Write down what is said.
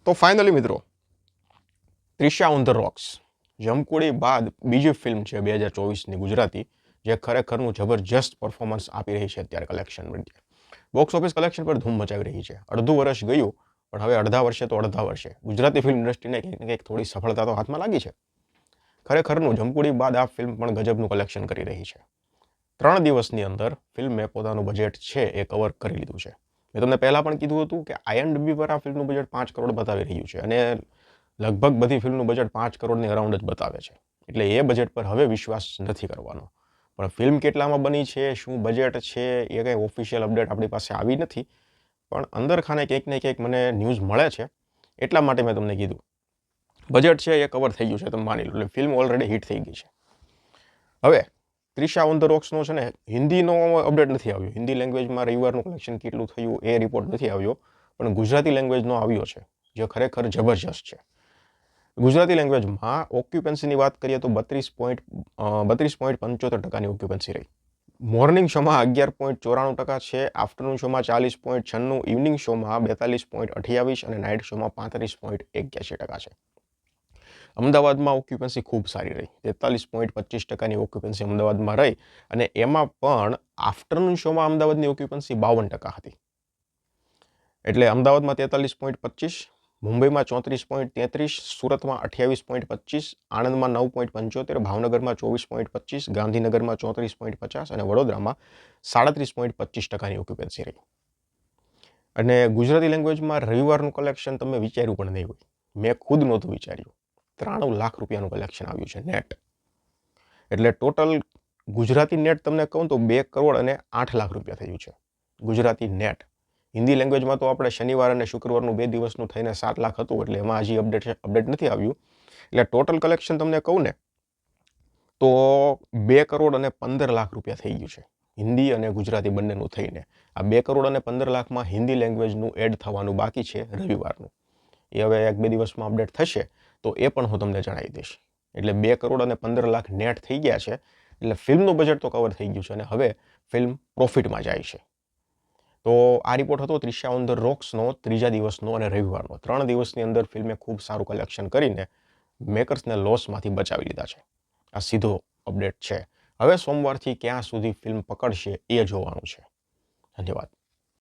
તો ફાઇનલી મિત્રો, Trisha on the rocks Jamkudi બાદ બીજી ફિલ્મ છે 2024ની ગુજરાતી, જે ખરેખરનું જબરજસ્ત પરફોર્મન્સ આપી રહી છે. અત્યારે કલેક્શન બોક્સ ઓફિસ કલેક્શન પર ધૂમ મચાવી રહી છે. અડધું વર્ષ ગયું, પણ હવે અડધા વર્ષે ગુજરાતી ફિલ્મ ઇન્ડસ્ટ્રીને કંઈક ને કંઈક થોડી સફળતા તો હાથમાં લાગી છે. ખરેખરનું જમકુડી બાદ આ ફિલ્મ પણ ગજબનું કલેક્શન કરી રહી છે. 3 દિવસની અંદર ફિલ્મે પોતાનું બજેટ છે એ કવર કરી લીધું છે. મેં તમને પહેલાં પણ કીધું હતું કે IMDb પર આ ફિલ્મનું બજેટ 5 કરોડ બતાવી રહ્યું છે, અને લગભગ બધી ફિલ્મનું બજેટ 5 કરોડની અરાઉન્ડ જ બતાવે છે. એટલે એ બજેટ પર હવે વિશ્વાસ નથી કરવાનો. પણ ફિલ્મ કેટલામાં બની છે, શું બજેટ છે, એ કંઈ ઓફિશિયલ અપડેટ આપણી પાસે આવી નથી. પણ અંદર ખાને કંઈક ને કંઈક મને ન્યૂઝ મળે છે, એટલા માટે મેં તમને કીધું. બજેટ છે એ કવર થઈ ગયું છે, તમે માની લો. એટલે ફિલ્મ ઓલરેડી હિટ થઈ ગઈ છે. હવે ત્રિશા ઓન ધ રોક્સનો છે ને, હિન્દીનો અપડેટ નથી આવ્યો. હિન્દી લેંગ્વેજમાં રવિવારનું કલેક્શન કેટલું થયું એ રિપોર્ટ નથી આવ્યો, પણ ગુજરાતી લેંગ્વેજનો આવ્યો છે, જે ખરેખર જબરજસ્ત છે. ગુજરાતી લેંગ્વેજમાં ઓક્યુપન્સીની વાત કરીએ તો 32.75% ઓક્યુપન્સી રહી. મોર્નિંગ શોમાં 11.94% છે, આફ્ટરનૂન શોમાં 40.96%, ઇવનિંગ શોમાં 42.28% અને નાઇટ શોમાં 35.81% છે. અમદાવાદમાં ઓક્યુપન્સી ખૂબ સારી રહી. 43.25%ની ઓક્યુપન્સી અમદાવાદમાં રહી, અને એમાં પણ આફ્ટરનૂન શોમાં અમદાવાદની ઓક્યુપન્સી 52% હતી. એટલે અમદાવાદમાં 43.25%, મુંબઈમાં 34.33%, સુરતમાં 28.25%, આણંદમાં 9.75%, ભાવનગરમાં 24.25%, ગાંધીનગરમાં 34.50% અને વડોદરામાં 37.25%ની ઓક્યુપન્સી રહી. અને ગુજરાતી લેંગ્વેજમાં રવિવારનું કલેક્શન તમે વિચાર્યું પણ નહીં હોય. મેં ખુદ નહોતું વિચાર્યું. 93 લાખ રૂપિયાનું કલેક્શન આવ્યું છે નેટ. એટલે ટોટલ ગુજરાતી નેટ તમને કહું તો 2 કરોડ અને 8 લાખ રૂપિયા થયું છે ગુજરાતી નેટ. હિન્દી લેંગ્વેજમાં તો આપણે શનિવાર અને શુક્રવારનું 2 દિવસનું થઈને 7 લાખ હતું, એટલે એમાં હજી અપડેટ નથી આવ્યું. એટલે ટોટલ કલેક્શન તમને કહું ને તો 2 કરોડ અને 15 લાખ રૂપિયા થઈ ગયું છે, હિન્દી અને ગુજરાતી બંનેનું થઈને. આ 2 કરોડ અને 15 લાખમાં હિન્દી લેંગ્વેજનું એડ થવાનું બાકી છે રવિવારનું. એ હવે 1-2 દિવસમાં અપડેટ થશે તો એ પણ હું તમને જણાવી દઈશ. એટલે 2 કરોડ અને 15 લાખ નેટ થઈ ગયા છે. એટલે ફિલ્મનું બજેટ તો કવર થઈ ગયું છે, અને હવે ફિલ્મ પ્રોફિટમાં જાય છે. તો આ રિપોર્ટ હતો ત્રિશા ઓન ધ રોક્સનો ત્રીજા દિવસનો અને રવિવારનો. 3 દિવસની અંદર ફિલ્મે ખૂબ સારું કલેક્શન કરીને મેકર્સને લોસમાંથી બચાવી લીધા છે. આ સીધો અપડેટ છે. હવે સોમવારથી ક્યાં સુધી ફિલ્મ પકડશે એ જોવાનું છે. ધન્યવાદ.